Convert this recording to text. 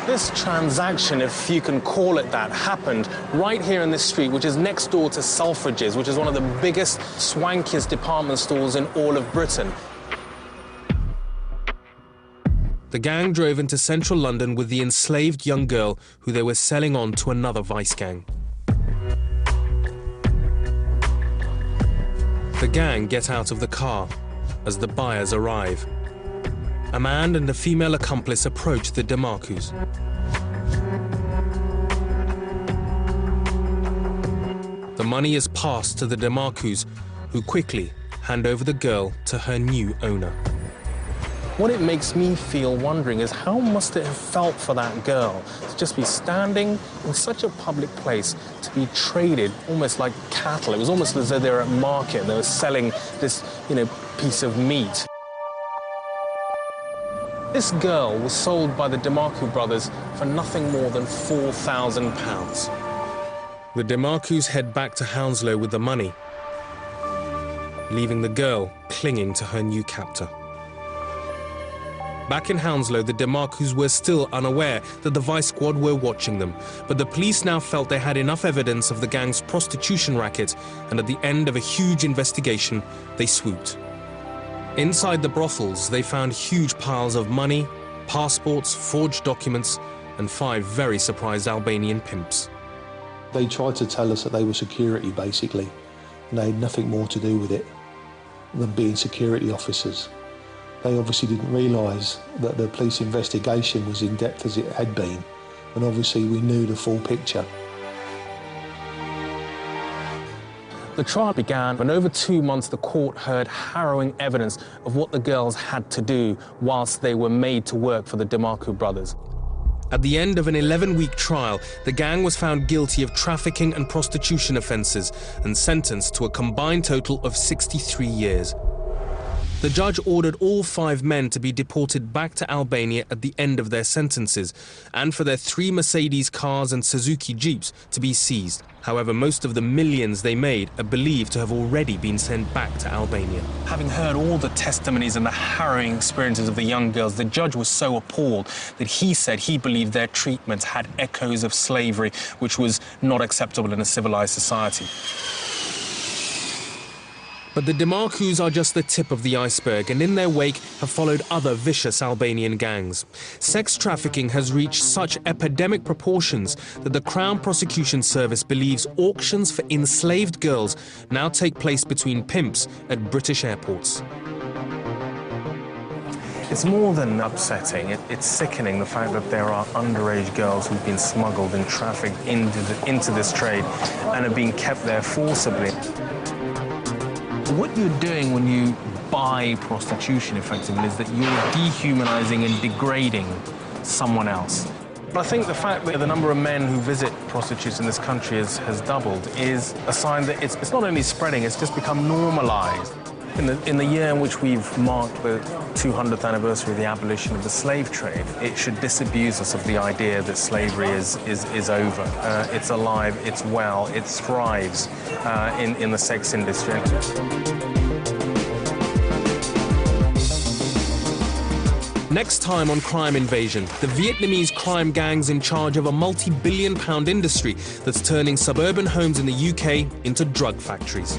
This transaction, if you can call it that, happened right here in this street, which is next door to Selfridges, which is one of the biggest, swankiest department stores in all of Britain. The gang drove into central London with the enslaved young girl who they were selling on to another vice gang. The gang get out of the car as the buyers arrive. A man and a female accomplice approach the DeMarcus. The money is passed to the DeMarcus, who quickly hand over the girl to her new owner. What it makes me feel wondering is how must it have felt for that girl to just be standing in such a public place, to be traded almost like cattle. It was almost as though they were at market and they were selling this, piece of meat. This girl was sold by the DeMarcus brothers for nothing more than £4,000. The DeMarcus head back to Hounslow with the money, leaving the girl clinging to her new captor. Back in Hounslow, the DeMarcus were still unaware that the Vice Squad were watching them, but the police now felt they had enough evidence of the gang's prostitution racket, and at the end of a huge investigation, they swooped. Inside the brothels, they found huge piles of money, passports, forged documents, and 5 very surprised Albanian pimps. They tried to tell us that they were security, basically, and they had nothing more to do with it than being security officers. They obviously didn't realise that the police investigation was in depth as it had been, and obviously we knew the full picture. The trial began, and over 2 months the court heard harrowing evidence of what the girls had to do whilst they were made to work for the DeMarcus brothers. At the end of an 11-week trial, the gang was found guilty of trafficking and prostitution offences and sentenced to a combined total of 63 years. The judge ordered all 5 men to be deported back to Albania at the end of their sentences, and for their 3 Mercedes cars and Suzuki Jeeps to be seized. However, most of the millions they made are believed to have already been sent back to Albania. Having heard all the testimonies and the harrowing experiences of the young girls, the judge was so appalled that he said he believed their treatment had echoes of slavery, which was not acceptable in a civilized society. But the DeMarcus are just the tip of the iceberg, and in their wake have followed other vicious Albanian gangs. Sex trafficking has reached such epidemic proportions that the Crown Prosecution Service believes auctions for enslaved girls now take place between pimps at British airports. It's more than upsetting, it's sickening, the fact that there are underage girls who've been smuggled and trafficked into this trade and are being kept there forcibly. What you're doing when you buy prostitution, effectively, is that you're dehumanizing and degrading someone else. But I think the fact that the number of men who visit prostitutes in this country has doubled is a sign that it's not only spreading, it's just become normalized. In the year in which we've marked the 200th anniversary of the abolition of the slave trade, it should disabuse us of the idea that slavery is over. It's alive, it's well, it thrives in the sex industry. Next time on Crime Invasion, the Vietnamese crime gangs in charge of a multi-billion-pound industry that's turning suburban homes in the UK into drug factories.